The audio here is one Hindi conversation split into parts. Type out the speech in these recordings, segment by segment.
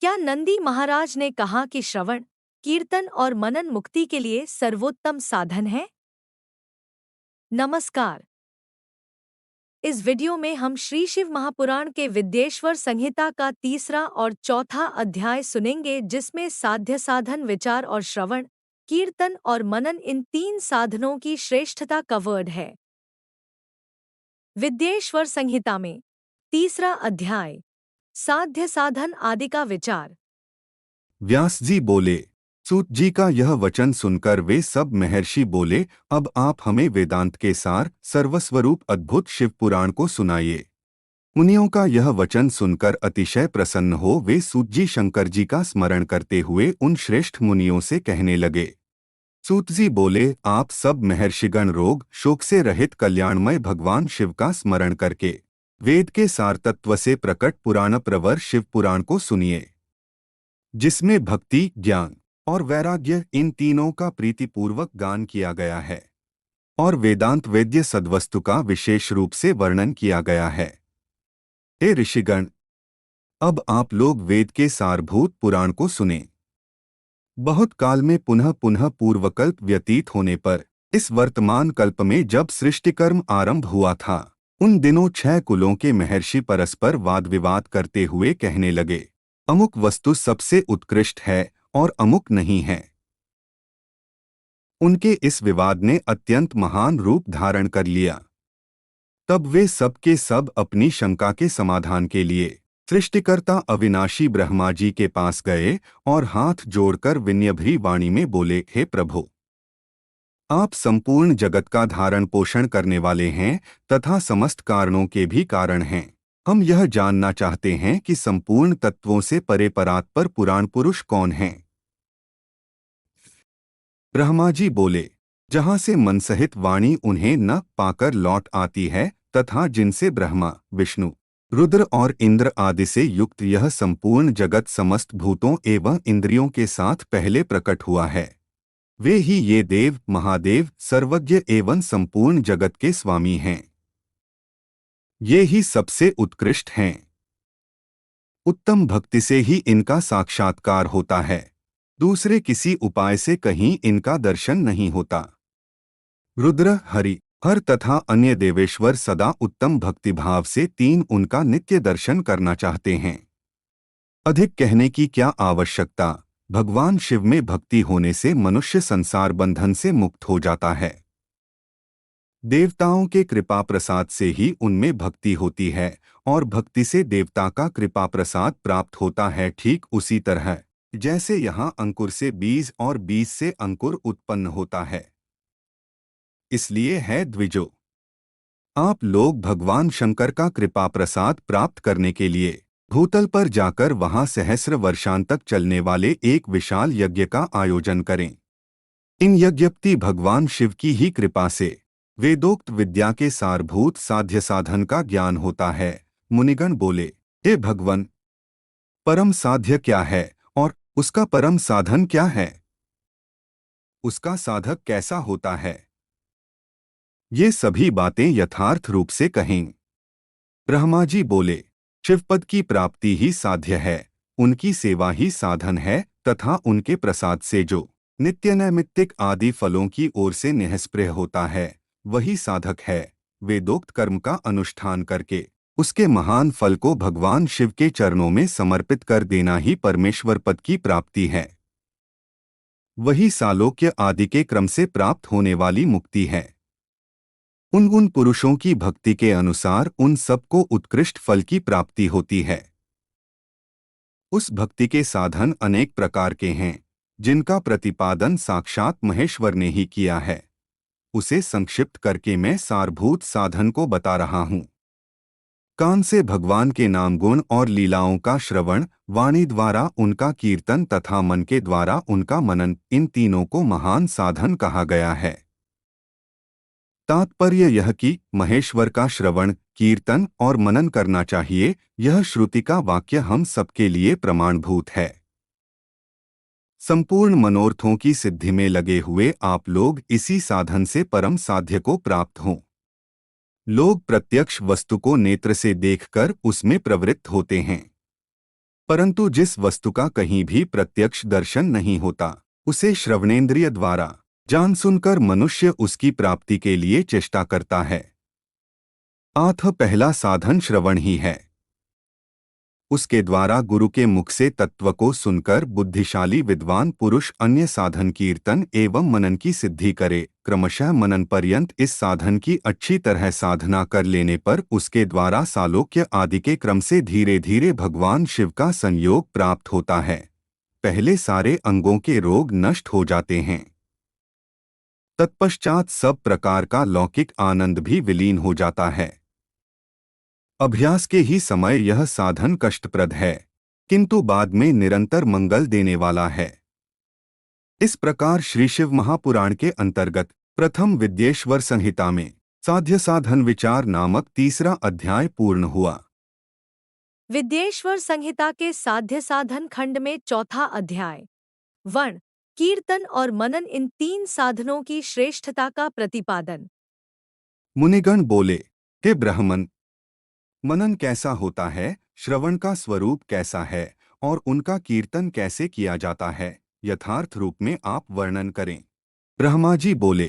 क्या नंदी महाराज ने कहा कि श्रवण, कीर्तन और मनन मुक्ति के लिए सर्वोत्तम साधन है? नमस्कार। इस वीडियो में हम श्री शिव महापुराण के विद्येश्वर संहिता का तीसरा और चौथा अध्याय सुनेंगे, जिसमें साध्य साधन विचार और श्रवण, कीर्तन और मनन इन तीन साधनों की श्रेष्ठता कवर्ड है। विद्येश्वर संहिता में तीसरा अध्याय, साध्य साधन आदि का विचार। व्यास जी बोले, सूत जी का यह वचन सुनकर वे सब महर्षि बोले, अब आप हमें वेदांत के सार सर्वस्वरूप अद्भुत शिव पुराण को सुनाइए। मुनियों का यह वचन सुनकर अतिशय प्रसन्न हो वे सूत जी शंकर जी का स्मरण करते हुए उन श्रेष्ठ मुनियों से कहने लगे। सूत जी बोले, आप सब महर्षिगण रोग शोक से रहित कल्याणमय भगवान शिव का स्मरण करके वेद के सार तत्व से प्रकट पुराण प्रवर शिव पुराण को सुनिए, जिसमें भक्ति, ज्ञान और वैराग्य इन तीनों का प्रीतिपूर्वक गान किया गया है और वेदांत वेद्य सद्वस्तु का विशेष रूप से वर्णन किया गया है। हे ऋषिगण, अब आप लोग वेद के सारभूत पुराण को सुने। बहुत काल में पुनः पुनः पूर्वकल्प व्यतीत होने पर इस वर्तमान कल्प में जब सृष्टिकर्म आरंभ हुआ था, उन दिनों 6 कुलों के महर्षि परस्पर वाद विवाद करते हुए कहने लगे, अमुक वस्तु सबसे उत्कृष्ट है और अमुक नहीं है। उनके इस विवाद ने अत्यंत महान रूप धारण कर लिया। तब वे सब के सब अपनी शंका के समाधान के लिए सृष्टिकर्ता अविनाशी ब्रह्मा जी के पास गए और हाथ जोड़कर विनम्र वाणी में बोले, हे प्रभु, आप संपूर्ण जगत का धारण पोषण करने वाले हैं तथा समस्त कारणों के भी कारण हैं। हम यह जानना चाहते हैं कि संपूर्ण तत्वों से परे परात्पर पुराण पुरुष कौन हैं? ब्रह्मा जी बोले, जहाँ से मन सहित वाणी उन्हें न पाकर लौट आती है तथा जिनसे ब्रह्मा, विष्णु, रुद्र और इंद्र आदि से युक्त यह संपूर्ण जगत समस्त भूतों एवं इंद्रियों के साथ पहले प्रकट हुआ है, वे ही ये देव, महादेव, सर्वज्ञ एवं संपूर्ण जगत के स्वामी हैं। ये ही सबसे उत्कृष्ट हैं। उत्तम भक्ति से ही इनका साक्षात्कार होता है, दूसरे किसी उपाय से कहीं इनका दर्शन नहीं होता। रुद्र, हरि, हर तथा अन्य देवेश्वर सदा उत्तम भक्तिभाव से तीन उनका नित्य दर्शन करना चाहते हैं। अधिक कहने की क्या आवश्यकता, भगवान शिव में भक्ति होने से मनुष्य संसार बंधन से मुक्त हो जाता है। देवताओं के कृपा प्रसाद से ही उनमें भक्ति होती है और भक्ति से देवता का कृपा प्रसाद प्राप्त होता है। ठीक उसी तरह जैसे यहाँ अंकुर से बीज और बीज से अंकुर उत्पन्न होता है। इसलिए है द्विजो, आप लोग भगवान शंकर का कृपा प्रसाद प्राप्त करने के लिए भूतल पर जाकर वहां सहस्र वर्षांत तक चलने वाले एक विशाल यज्ञ का आयोजन करें। इन यज्ञप्ति भगवान शिव की ही कृपा से वेदोक्त विद्या के सारभूत साध्य साधन का ज्ञान होता है। मुनिगण बोले, हे भगवन, परम साध्य क्या है और उसका परम साधन क्या है? उसका साधक कैसा होता है? ये सभी बातें यथार्थ रूप से कहें। ब्रह्मा जी बोले, शिवपद की प्राप्ति ही साध्य है, उनकी सेवा ही साधन है तथा उनके प्रसाद से जो नित्य नैमित्तिक आदि फलों की ओर से निःस्पृह होता है, वही साधक है। वेदोक्त कर्म का अनुष्ठान करके उसके महान फल को भगवान शिव के चरणों में समर्पित कर देना ही परमेश्वर पद की प्राप्ति है। वही सालोक्य आदि के क्रम से प्राप्त होने वाली मुक्ति है। उन पुरुषों की भक्ति के अनुसार उन सबको उत्कृष्ट फल की प्राप्ति होती है। उस भक्ति के साधन अनेक प्रकार के हैं, जिनका प्रतिपादन साक्षात महेश्वर ने ही किया है। उसे संक्षिप्त करके मैं सारभूत साधन को बता रहा हूँ। कान से भगवान के नाम गुण और लीलाओं का श्रवण, वाणी द्वारा उनका कीर्तन तथा मन के द्वारा उनका मनन, इन तीनों को महान साधन कहा गया है। तात्पर्य यह कि महेश्वर का श्रवण, कीर्तन और मनन करना चाहिए, यह श्रुति का वाक्य हम सबके लिए प्रमाणभूत है। संपूर्ण मनोरथों की सिद्धि में लगे हुए आप लोग इसी साधन से परम साध्य को प्राप्त हों। लोग प्रत्यक्ष वस्तु को नेत्र से देखकर उसमें प्रवृत्त होते हैं। परंतु जिस वस्तु का कहीं भी प्रत्यक्ष दर्शन नहीं होता, उसे श्रवणेंद्रिय द्वारा जान सुनकर मनुष्य उसकी प्राप्ति के लिए चेष्टा करता है। आठ पहला साधन श्रवण ही है। उसके द्वारा गुरु के मुख से तत्व को सुनकर बुद्धिशाली विद्वान पुरुष अन्य साधन कीर्तन एवं मनन की सिद्धि करे। क्रमशः मनन पर्यंत इस साधन की अच्छी तरह साधना कर लेने पर उसके द्वारा सालोक्य आदि के क्रम से धीरे धीरे भगवान शिव का संयोग प्राप्त होता है। पहले सारे अंगों के रोग नष्ट हो जाते हैं। तत्पश्चात सब प्रकार का लौकिक आनंद भी विलीन हो जाता है। अभ्यास के ही समय यह साधन कष्टप्रद है, किंतु बाद में निरंतर मंगल देने वाला है। इस प्रकार श्री शिव महापुराण के अंतर्गत प्रथम विद्येश्वर संहिता में साध्य साधन विचार नामक तीसरा अध्याय पूर्ण हुआ। विद्येश्वर संहिता के साध्य साधन खंड में चौथा अध्याय वर्ण, कीर्तन और मनन, इन तीन साधनों की श्रेष्ठता का प्रतिपादन। मुनिगण बोले, हे ब्राह्मण, मनन कैसा होता है, श्रवण का स्वरूप कैसा है और उनका कीर्तन कैसे किया जाता है, यथार्थ रूप में आप वर्णन करें। ब्रह्मा जी बोले,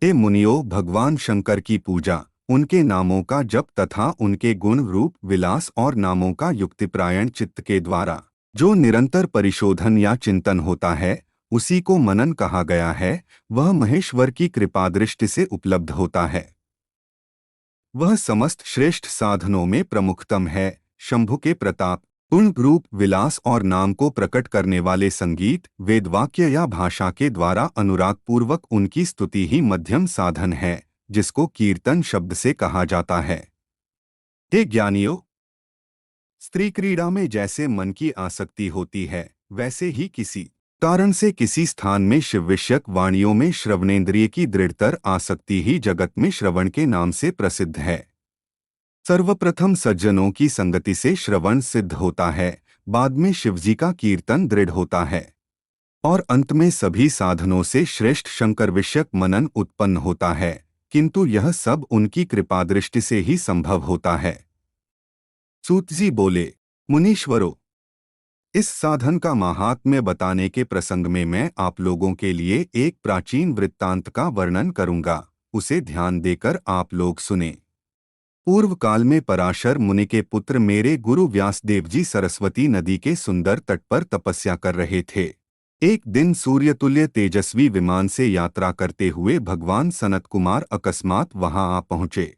हे मुनियो, भगवान शंकर की पूजा, उनके नामों का जप तथा उनके गुण रूप विलास और नामों का युक्तिप्रायण चित्त के द्वारा जो निरंतर परिशोधन या चिंतन होता है, उसी को मनन कहा गया है। वह महेश्वर की कृपादृष्टि से उपलब्ध होता है। वह समस्त श्रेष्ठ साधनों में प्रमुखतम है। शंभु के प्रताप, गुण रूप विलास और नाम को प्रकट करने वाले संगीत, वेदवाक्य या भाषा के द्वारा अनुरागपूर्वक उनकी स्तुति ही मध्यम साधन है, जिसको कीर्तन शब्द से कहा जाता है। हे ज्ञानियों, स्त्री क्रीड़ा में जैसे मन की आसक्ति होती है, वैसे ही किसी कारण से किसी स्थान में शिव विषयक वाणियों में श्रवणेंद्रिय की दृढ़तर आसक्ति ही जगत में श्रवण के नाम से प्रसिद्ध है। सर्वप्रथम सज्जनों की संगति से श्रवण सिद्ध होता है, बाद में शिवजी का कीर्तन दृढ़ होता है और अंत में सभी साधनों से श्रेष्ठ शंकर विषयक मनन उत्पन्न होता है, किंतु यह सब उनकी कृपादृष्टि से ही संभव होता है। सूत जी बोले, मुनीश्वरों, इस साधन का महात्म्य बताने के प्रसंग में मैं आप लोगों के लिए एक प्राचीन वृत्तांत का वर्णन करूंगा, उसे ध्यान देकर आप लोग सुने। पूर्व काल में पराशर मुनि के पुत्र मेरे गुरु व्यासदेव जी सरस्वती नदी के सुंदर तट पर तपस्या कर रहे थे। एक दिन सूर्यतुल्य तेजस्वी विमान से यात्रा करते हुए भगवान सनत कुमार अकस्मात वहां आ पहुंचे।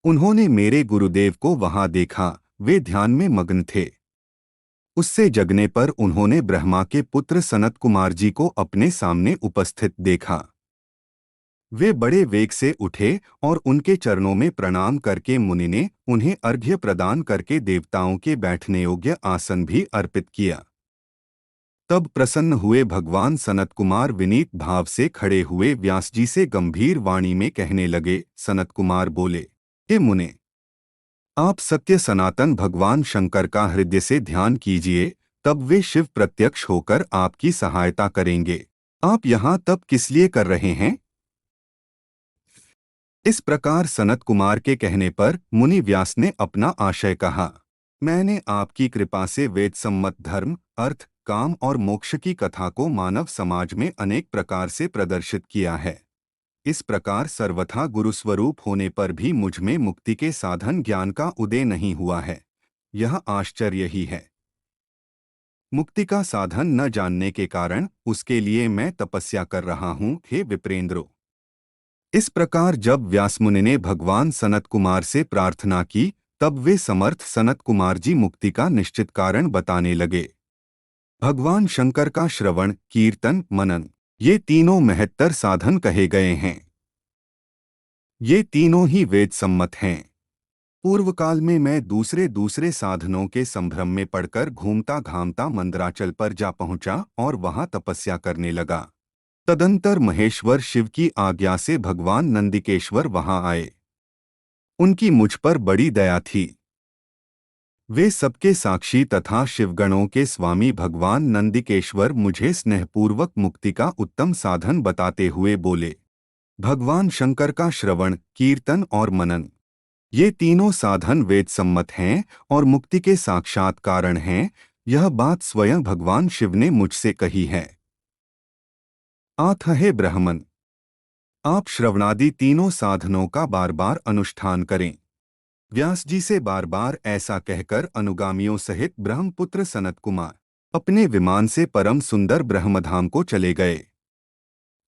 उन्होंने मेरे गुरुदेव को वहां देखा। वे ध्यान में मग्न थे। उससे जगने पर उन्होंने ब्रह्मा के पुत्र सनत कुमार जी को अपने सामने उपस्थित देखा। वे बड़े वेग से उठे और उनके चरणों में प्रणाम करके मुनि ने उन्हें अर्घ्य प्रदान करके देवताओं के बैठने योग्य आसन भी अर्पित किया। तब प्रसन्न हुए भगवान सनत कुमार विनीत भाव से खड़े हुए व्यास जी से गंभीर वाणी में कहने लगे। सनत कुमार बोले, हे मुने, आप सत्य सनातन भगवान शंकर का हृदय से ध्यान कीजिए, तब वे शिव प्रत्यक्ष होकर आपकी सहायता करेंगे। आप यहाँ तप किस लिए कर रहे हैं? इस प्रकार सनत कुमार के कहने पर मुनि व्यास ने अपना आशय कहा। मैंने आपकी कृपा से वेद सम्मत धर्म, अर्थ, काम और मोक्ष की कथा को मानव समाज में अनेक प्रकार से प्रदर्शित किया है। इस प्रकार सर्वथा गुरुस्वरूप होने पर भी मुझ में मुक्ति के साधन ज्ञान का उदय नहीं हुआ है। यह आश्चर्य ही है। मुक्ति का साधन न जानने के कारण उसके लिए मैं तपस्या कर रहा हूँ, हे विप्रेंद्रो। इस प्रकार जब व्यासमुनि ने भगवान सनत कुमार से प्रार्थना की, तब वे समर्थ सनत कुमार जी मुक्ति का निश्चित कारण बताने लगे। भगवान शंकर का श्रवण, कीर्तन, मनन, ये तीनों महत्तर साधन कहे गए हैं। ये तीनों ही वेद सम्मत हैं। पूर्व काल में मैं दूसरे साधनों के संभ्रम में पड़कर घूमता घामता मंदराचल पर जा पहुंचा और वहां तपस्या करने लगा। तदंतर महेश्वर शिव की आज्ञा से भगवान नंदिकेश्वर वहां आए। उनकी मुझ पर बड़ी दया थी। वे सबके साक्षी तथा शिवगणों के स्वामी भगवान नंदिकेश्वर मुझे स्नेहपूर्वक मुक्ति का उत्तम साधन बताते हुए बोले, भगवान शंकर का श्रवण, कीर्तन और मनन, ये तीनों साधन वेद सम्मत हैं और मुक्ति के साक्षात कारण हैं। यह बात स्वयं भगवान शिव ने मुझसे कही है। आठ हे ब्राह्मण, आप श्रवणादि तीनों साधनों का बार बार अनुष्ठान करें। व्यास जी से बार बार ऐसा कहकर अनुगामियों सहित ब्रह्मपुत्र सनत कुमार अपने विमान से परम सुंदर ब्रह्मधाम को चले गए।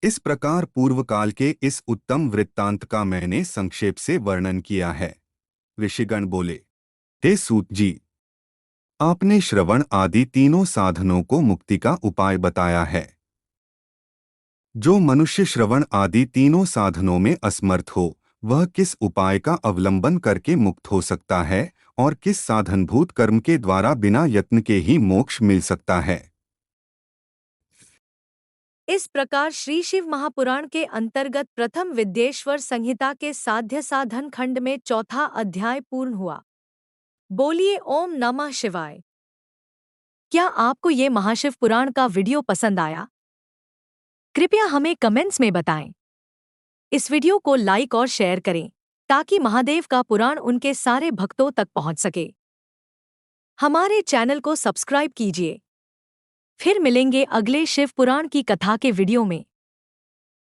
इस प्रकार पूर्व काल के इस उत्तम वृत्तांत का मैंने संक्षेप से वर्णन किया है। ऋषिगण बोले, हे सूत जी, आपने श्रवण आदि तीनों साधनों को मुक्ति का उपाय बताया है। जो मनुष्य श्रवण आदि तीनों साधनों में असमर्थ हो, वह किस उपाय का अवलंबन करके मुक्त हो सकता है और किस साधनभूत कर्म के द्वारा बिना यत्न के ही मोक्ष मिल सकता है। इस प्रकार श्री शिव महापुराण के अंतर्गत प्रथम विद्येश्वर संहिता के साध्य साधन खंड में चौथा अध्याय पूर्ण हुआ। बोलिए ओम नमः शिवाय। क्या आपको ये महाशिव पुराण का वीडियो पसंद आया? कृपया हमें कमेंट्स में बताएं। इस वीडियो को लाइक और शेयर करें ताकि महादेव का पुराण उनके सारे भक्तों तक पहुंच सके। हमारे चैनल को सब्सक्राइब कीजिए। फिर मिलेंगे अगले शिव पुराण की कथा के वीडियो में।